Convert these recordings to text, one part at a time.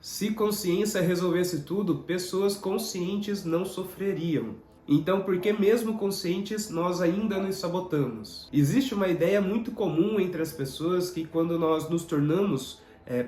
Se consciência resolvesse tudo, pessoas conscientes não sofreriam. Então, por que mesmo conscientes nós ainda nos sabotamos? Existe uma ideia muito comum entre as pessoas que quando nós nos tornamos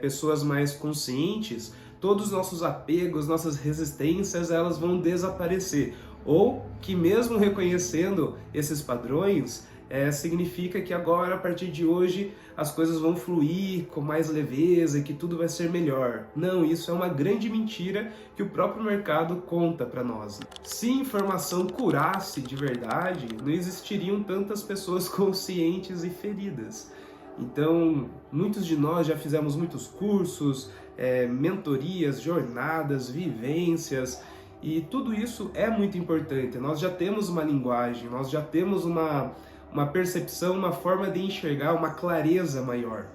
pessoas mais conscientes, todos os nossos apegos, nossas resistências, elas vão desaparecer. Ou que mesmo reconhecendo esses padrões, significa que agora, a partir de hoje, as coisas vão fluir com mais leveza e que tudo vai ser melhor. Não, isso é uma grande mentira que o próprio mercado conta para nós. Se informação curasse de verdade, não existiriam tantas pessoas conscientes e feridas. Então, muitos de nós já fizemos muitos cursos, mentorias, jornadas, vivências, e tudo isso é muito importante. Nós já temos uma linguagem, nós já temos uma percepção, uma forma de enxergar, uma clareza maior.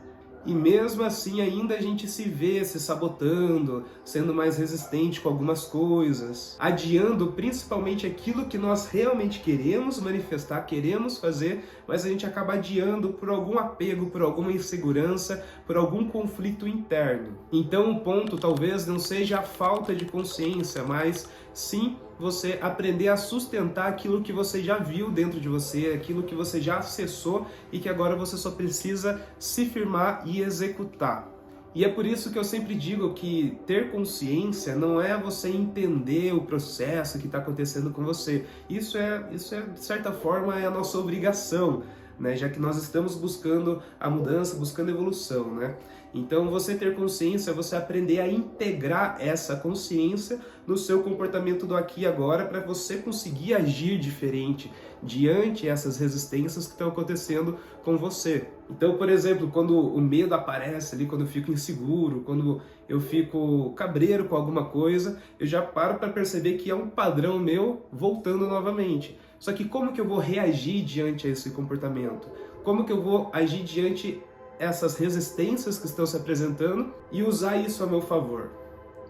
E mesmo assim ainda a gente se vê se sabotando, sendo mais resistente com algumas coisas, adiando principalmente aquilo que nós realmente queremos manifestar, queremos fazer, mas a gente acaba adiando por algum apego, por alguma insegurança, por algum conflito interno. Então o ponto talvez não seja a falta de consciência, mas sim você aprender a sustentar aquilo que você já viu dentro de você, aquilo que você já acessou e que agora você só precisa se firmar e executar. E é por isso que eu sempre digo que ter consciência não é você entender o processo que está acontecendo com você. Isso é, de certa forma, é a nossa obrigação, né? Já que nós estamos buscando a mudança, buscando a evolução, né? Então, você ter consciência é você aprender a integrar essa consciência no seu comportamento do aqui e agora para você conseguir agir diferente diante essas resistências que estão acontecendo com você. Então, por exemplo, quando o medo aparece ali, quando eu fico inseguro, quando eu fico cabreiro com alguma coisa, eu já paro para perceber que é um padrão meu voltando novamente. Só que como que eu vou reagir diante a esse comportamento? Como que eu vou agir diante essas resistências que estão se apresentando e usar isso a meu favor,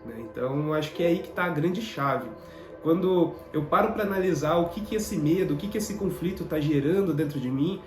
né? Então, acho que é aí que está a grande chave. Quando eu paro para analisar o que esse medo, o que esse conflito está gerando dentro de mim,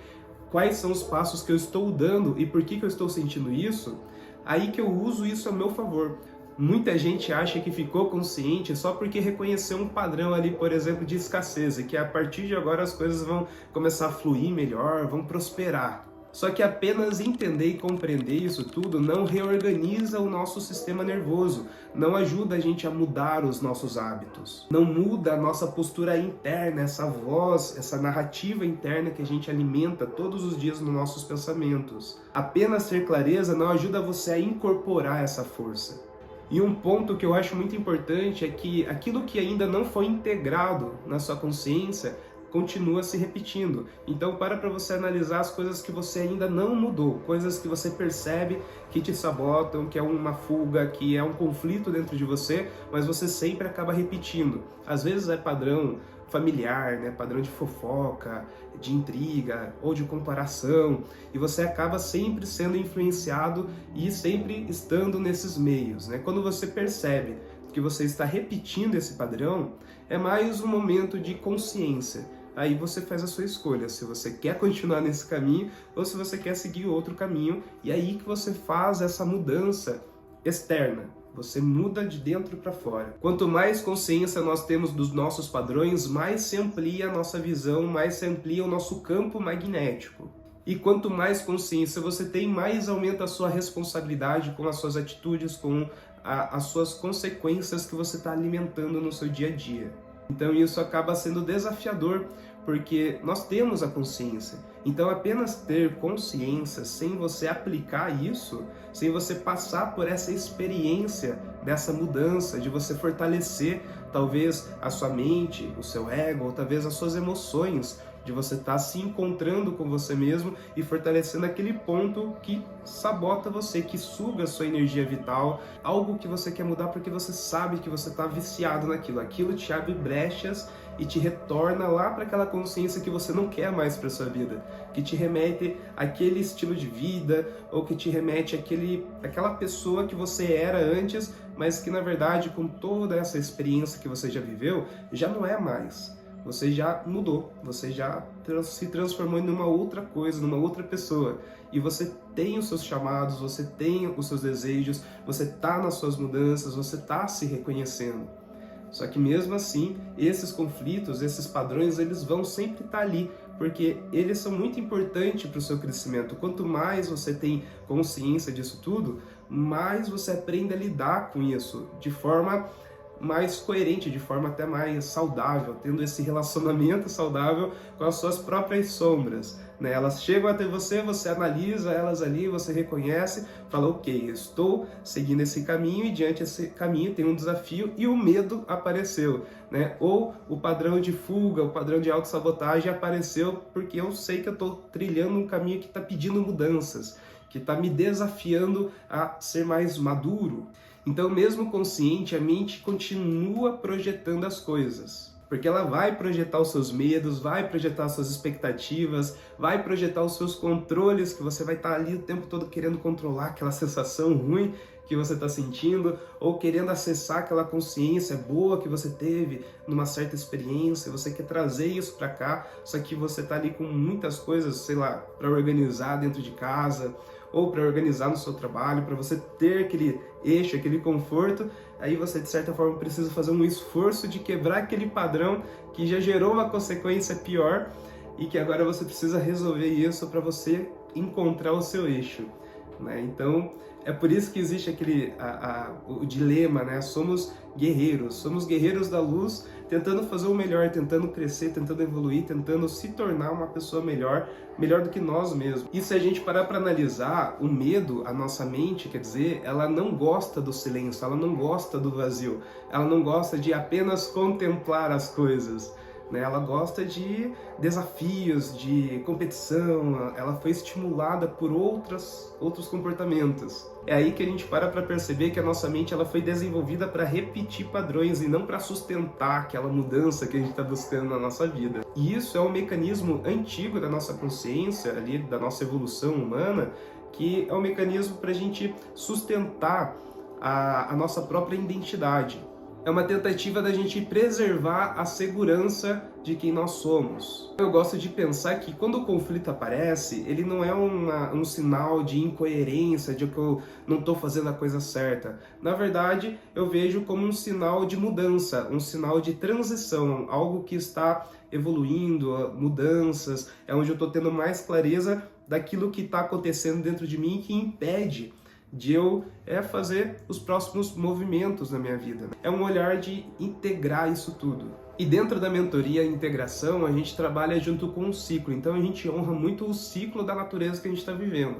quais são os passos que eu estou dando e por que eu estou sentindo isso, aí que eu uso isso a meu favor. Muita gente acha que ficou consciente só porque reconheceu um padrão ali, por exemplo, de escassez, e que a partir de agora as coisas vão começar a fluir melhor, vão prosperar. Só que apenas entender e compreender isso tudo não reorganiza o nosso sistema nervoso, não ajuda a gente a mudar os nossos hábitos, não muda a nossa postura interna, essa voz, essa narrativa interna que a gente alimenta todos os dias nos nossos pensamentos. Apenas ter clareza não ajuda você a incorporar essa força. E um ponto que eu acho muito importante é que aquilo que ainda não foi integrado na sua consciência continua se repetindo. Então para você analisar as coisas que você ainda não mudou, coisas que você percebe que te sabotam, que é uma fuga, que é um conflito dentro de você, mas você sempre acaba repetindo. Às vezes é padrão familiar, né? Padrão de fofoca, de intriga ou de comparação, e você acaba sempre sendo influenciado e sempre estando nesses meios, né? Quando você percebe que você está repetindo esse padrão, é mais um momento de consciência. Aí você faz a sua escolha, se você quer continuar nesse caminho ou se você quer seguir outro caminho, e aí que você faz essa mudança externa. Você muda de dentro para fora. Quanto mais consciência nós temos dos nossos padrões, mais se amplia a nossa visão, mais se amplia o nosso campo magnético. E quanto mais consciência você tem, mais aumenta a sua responsabilidade com as suas atitudes, com as suas consequências que você está alimentando no seu dia a dia. Então isso acaba sendo desafiador, porque nós temos a consciência. Então apenas ter consciência sem você aplicar isso, sem você passar por essa experiência dessa mudança, de você fortalecer talvez a sua mente, o seu ego, ou talvez as suas emoções, de você estar se encontrando com você mesmo e fortalecendo aquele ponto que sabota você, que suga a sua energia vital, algo que você quer mudar porque você sabe que você está viciado naquilo. Aquilo te abre brechas e te retorna lá para aquela consciência que você não quer mais para sua vida, que te remete àquele estilo de vida, ou que te remete àquela pessoa que você era antes, mas que na verdade com toda essa experiência que você já viveu, já não é mais. você já mudou, você já se transformou em uma outra coisa, numa outra pessoa. E você tem os seus chamados, você tem os seus desejos, você está nas suas mudanças, você está se reconhecendo. Só que mesmo assim, esses conflitos, esses padrões, eles vão sempre estar ali, porque eles são muito importantes para o seu crescimento. Quanto mais você tem consciência disso tudo, mais você aprende a lidar com isso de forma mais coerente, de forma até mais saudável, tendo esse relacionamento saudável com as suas próprias sombras, né? Elas chegam até você, você analisa elas ali, você reconhece, fala, ok, eu estou seguindo esse caminho e diante desse caminho tem um desafio e o medo apareceu, né? Ou o padrão de fuga, o padrão de autossabotagem apareceu porque eu sei que eu estou trilhando um caminho que está pedindo mudanças, que está me desafiando a ser mais maduro. Então, mesmo consciente, a mente continua projetando as coisas. Porque ela vai projetar os seus medos, vai projetar as suas expectativas, vai projetar os seus controles, que você vai estar ali o tempo todo querendo controlar aquela sensação ruim que você está sentindo, ou querendo acessar aquela consciência boa que você teve numa certa experiência, você quer trazer isso para cá, só que você está ali com muitas coisas, sei lá, para organizar dentro de casa, ou para organizar no seu trabalho, para você ter aquele eixo, aquele conforto, aí você de certa forma precisa fazer um esforço de quebrar aquele padrão que já gerou uma consequência pior e que agora você precisa resolver isso para você encontrar o seu eixo, né? Então é por isso que existe o dilema, né? Somos guerreiros da luz, tentando fazer o melhor, tentando crescer, tentando evoluir, tentando se tornar uma pessoa melhor do que nós mesmos. E se a gente parar para analisar, o medo, a nossa mente, quer dizer, ela não gosta do silêncio, ela não gosta do vazio, ela não gosta de apenas contemplar as coisas, né? Ela gosta de desafios, de competição, ela foi estimulada por outros comportamentos. É aí que a gente para perceber que a nossa mente ela foi desenvolvida para repetir padrões e não para sustentar aquela mudança que a gente está buscando na nossa vida. E isso é um mecanismo antigo da nossa consciência, ali, da nossa evolução humana, que é um mecanismo para a gente sustentar a nossa própria identidade. É uma tentativa da gente preservar a segurança de quem nós somos. Eu gosto de pensar que quando o conflito aparece, ele não é um sinal de incoerência, de que eu não estou fazendo a coisa certa. Na verdade, eu vejo como um sinal de mudança, um sinal de transição, algo que está evoluindo, mudanças, é onde eu estou tendo mais clareza daquilo que está acontecendo dentro de mim que impede de eu fazer os próximos movimentos na minha vida. É um olhar de integrar isso tudo. E dentro da mentoria e integração, a gente trabalha junto com o ciclo. Então a gente honra muito o ciclo da natureza que a gente está vivendo.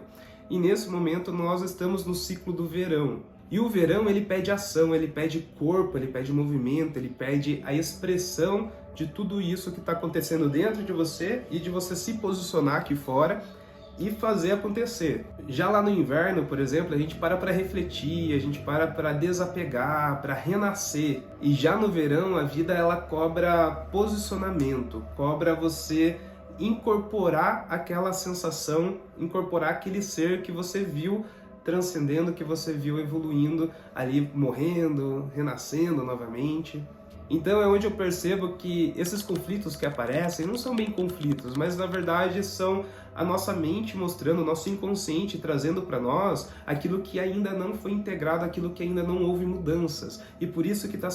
E nesse momento nós estamos no ciclo do verão. E o verão ele pede ação, ele pede corpo, ele pede movimento, ele pede a expressão de tudo isso que está acontecendo dentro de você e de você se posicionar aqui fora e fazer acontecer. Já lá no inverno, por exemplo, a gente para refletir, a gente para desapegar, para renascer. E já no verão, a vida ela cobra posicionamento, cobra você incorporar aquela sensação, incorporar aquele ser que você viu transcendendo, que você viu evoluindo, ali morrendo, renascendo novamente. Então é onde eu percebo que esses conflitos que aparecem não são bem conflitos, mas na verdade são a nossa mente mostrando, o nosso inconsciente trazendo para nós aquilo que ainda não foi integrado, aquilo que ainda não houve mudanças. E por isso que está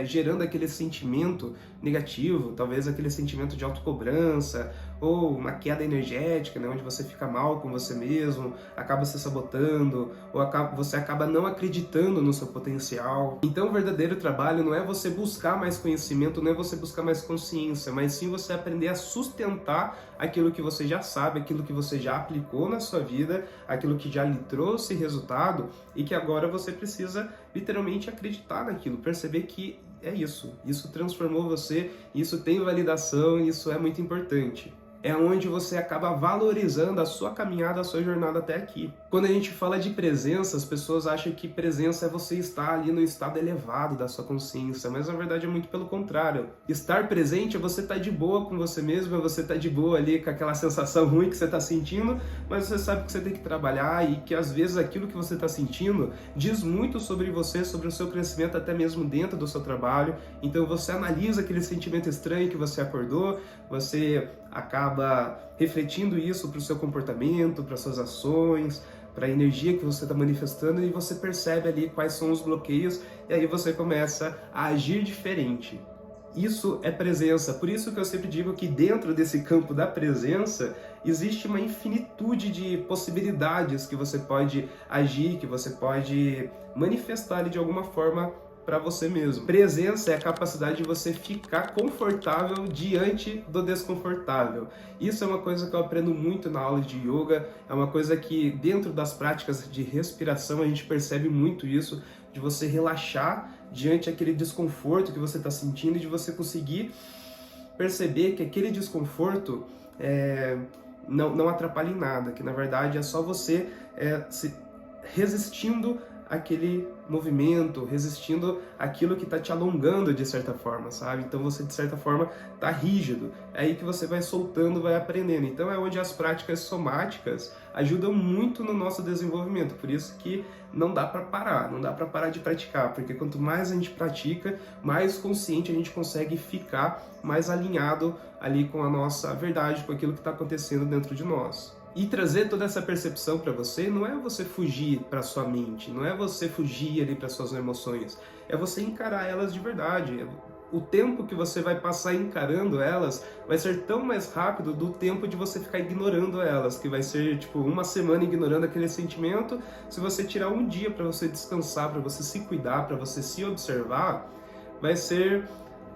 gerando aquele sentimento negativo, talvez aquele sentimento de autocobrança, ou uma queda energética, né, onde você fica mal com você mesmo, acaba se sabotando, ou você acaba não acreditando no seu potencial. Então o verdadeiro trabalho não é você buscar mais conhecimento, não é você buscar mais consciência, mas sim você aprender a sustentar aquilo que você já sabe, aquilo que você já aplicou na sua vida, aquilo que já lhe trouxe resultado e que agora você precisa literalmente acreditar naquilo, perceber que é isso transformou você, isso tem validação e isso é muito importante. é onde você acaba valorizando a sua caminhada, a sua jornada até aqui. Quando a gente fala de presença, as pessoas acham que presença é você estar ali no estado elevado da sua consciência, mas na verdade é muito pelo contrário. Estar presente é você estar de boa com você mesmo, é você estar de boa ali com aquela sensação ruim que você está sentindo, mas você sabe que você tem que trabalhar e que às vezes aquilo que você está sentindo diz muito sobre você, sobre o seu crescimento, até mesmo dentro do seu trabalho. Então você analisa aquele sentimento estranho que você acordou, você acaba refletindo isso para o seu comportamento, para suas ações, para a energia que você está manifestando, e você percebe ali quais são os bloqueios, e aí você começa a agir diferente. Isso é presença. Por isso que eu sempre digo que dentro desse campo da presença existe uma infinitude de possibilidades que você pode agir, que você pode manifestar de alguma forma para você mesmo. Presença é a capacidade de você ficar confortável diante do desconfortável. Isso é uma coisa que eu aprendo muito na aula de yoga, é uma coisa que dentro das práticas de respiração a gente percebe muito isso, de você relaxar diante daquele desconforto que você está sentindo e de você conseguir perceber que aquele desconforto não atrapalha em nada, que na verdade é só você resistindo aquele movimento, resistindo aquilo que está te alongando de certa forma, sabe? Então você de certa forma está rígido, é aí que você vai soltando, vai aprendendo. Então é onde as práticas somáticas ajudam muito no nosso desenvolvimento, por isso que não dá para parar, não dá para parar de praticar, porque quanto mais a gente pratica, mais consciente a gente consegue ficar, mais alinhado ali com a nossa verdade, com aquilo que está acontecendo dentro de nós. E trazer toda essa percepção para você não é você fugir para sua mente, não é você fugir ali para suas emoções, é você encarar elas de verdade. O tempo que você vai passar encarando elas vai ser tão mais rápido do tempo de você ficar ignorando elas, que vai ser tipo uma semana ignorando aquele sentimento. Se você tirar um dia para você descansar, para você se cuidar, para você se observar, vai ser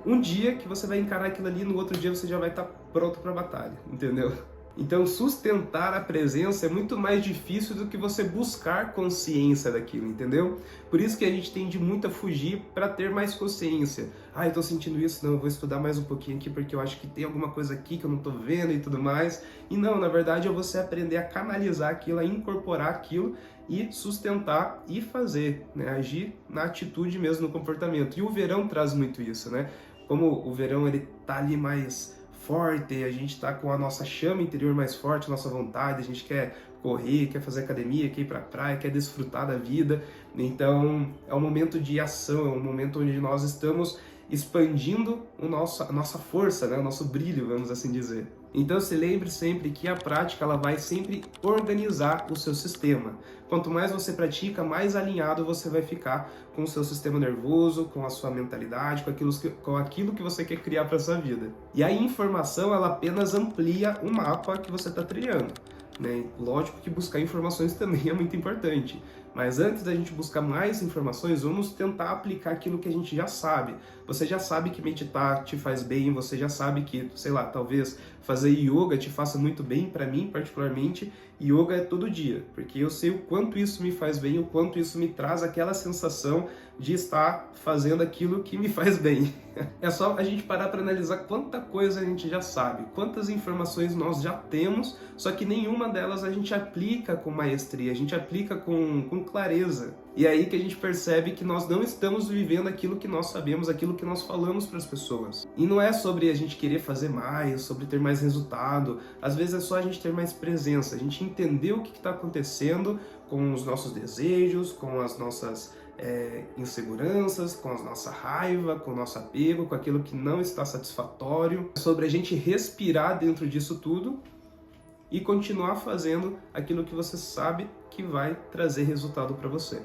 um dia que você vai encarar aquilo ali, no outro dia você já vai estar pronto para a batalha, entendeu? Então, sustentar a presença é muito mais difícil do que você buscar consciência daquilo, entendeu? Por isso que a gente tende muito a fugir para ter mais consciência. Eu tô sentindo isso, não, eu vou estudar mais um pouquinho aqui porque eu acho que tem alguma coisa aqui que eu não tô vendo e tudo mais. E não, na verdade é você aprender a canalizar aquilo, a incorporar aquilo e sustentar e fazer, né? Agir na atitude mesmo, no comportamento. E o verão traz muito isso, né? Como o verão ele tá ali mais forte, a gente está com a nossa chama interior mais forte, a nossa vontade, a gente quer correr, quer fazer academia, quer ir para a praia, quer desfrutar da vida. Então é um momento de ação, é um momento onde nós estamos expandindo a nossa força, né? O nosso brilho, vamos assim dizer. Então se lembre sempre que a prática ela vai sempre organizar o seu sistema. Quanto mais você pratica, mais alinhado você vai ficar com o seu sistema nervoso, com a sua mentalidade, com aquilo que você quer criar para sua vida. E a informação ela apenas amplia o mapa que você está trilhando, né? Lógico que buscar informações também é muito importante, mas antes da gente buscar mais informações, vamos tentar aplicar aquilo que a gente já sabe. Você já sabe que meditar te faz bem, você já sabe que, sei lá, talvez fazer yoga te faça muito bem. Para mim, particularmente, yoga é todo dia, porque eu sei o quanto isso me faz bem, o quanto isso me traz aquela sensação de estar fazendo aquilo que me faz bem. É só a gente parar para analisar quanta coisa a gente já sabe, quantas informações nós já temos, só que nenhuma delas a gente aplica com maestria, a gente aplica com clareza. E é aí que a gente percebe que nós não estamos vivendo aquilo que nós sabemos, aquilo que nós falamos para as pessoas. E não é sobre a gente querer fazer mais, sobre ter mais resultado. Às vezes é só a gente ter mais presença, a gente entender o que está acontecendo com os nossos desejos, com as nossas inseguranças, com a nossa raiva, com o nosso apego, com aquilo que não está satisfatório. É sobre a gente respirar dentro disso tudo e continuar fazendo aquilo que você sabe que vai trazer resultado para você.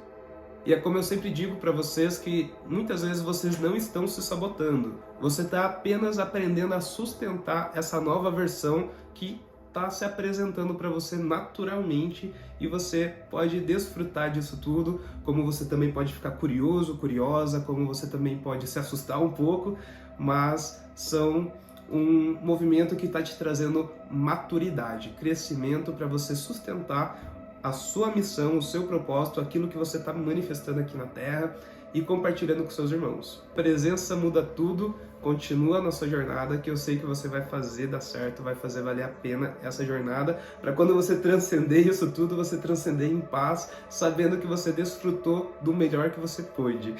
E é como eu sempre digo para vocês que muitas vezes vocês não estão se sabotando. Você está apenas aprendendo a sustentar essa nova versão que está se apresentando para você naturalmente, e você pode desfrutar disso tudo, como você também pode ficar curioso, curiosa, como você também pode se assustar um pouco, mas são um movimento que está te trazendo maturidade, crescimento para você sustentar a sua missão, o seu propósito, aquilo que você está manifestando aqui na Terra e compartilhando com seus irmãos. Presença muda tudo, continua a nossa jornada, que eu sei que você vai fazer dar certo, vai fazer valer a pena essa jornada, para quando você transcender isso tudo, você transcender em paz, sabendo que você desfrutou do melhor que você pôde.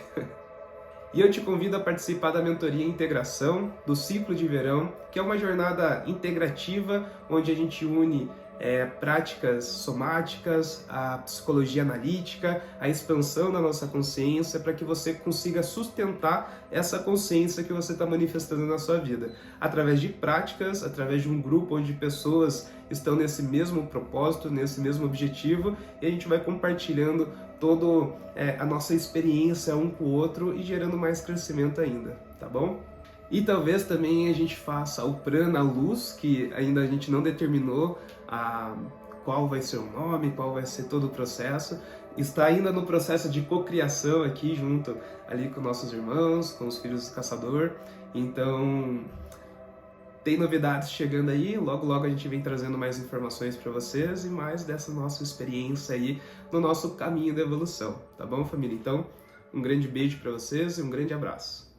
E eu te convido a participar da mentoria Integração, do Ciclo de Verão, que é uma jornada integrativa, onde a gente une práticas somáticas, a psicologia analítica, a expansão da nossa consciência, para que você consiga sustentar essa consciência que você está manifestando na sua vida. Através de práticas, através de um grupo onde pessoas estão nesse mesmo propósito, nesse mesmo objetivo, e a gente vai compartilhando toda a nossa experiência um com o outro e gerando mais crescimento ainda, tá bom? E talvez também a gente faça o Prana Luz, que ainda a gente não determinou qual vai ser o nome, qual vai ser todo o processo. Está ainda no processo de cocriação aqui, junto ali com nossos irmãos, com os filhos do caçador. Então, tem novidades chegando aí, logo logo a gente vem trazendo mais informações para vocês e mais dessa nossa experiência aí no nosso caminho da evolução, tá bom, família? Então, um grande beijo para vocês e um grande abraço.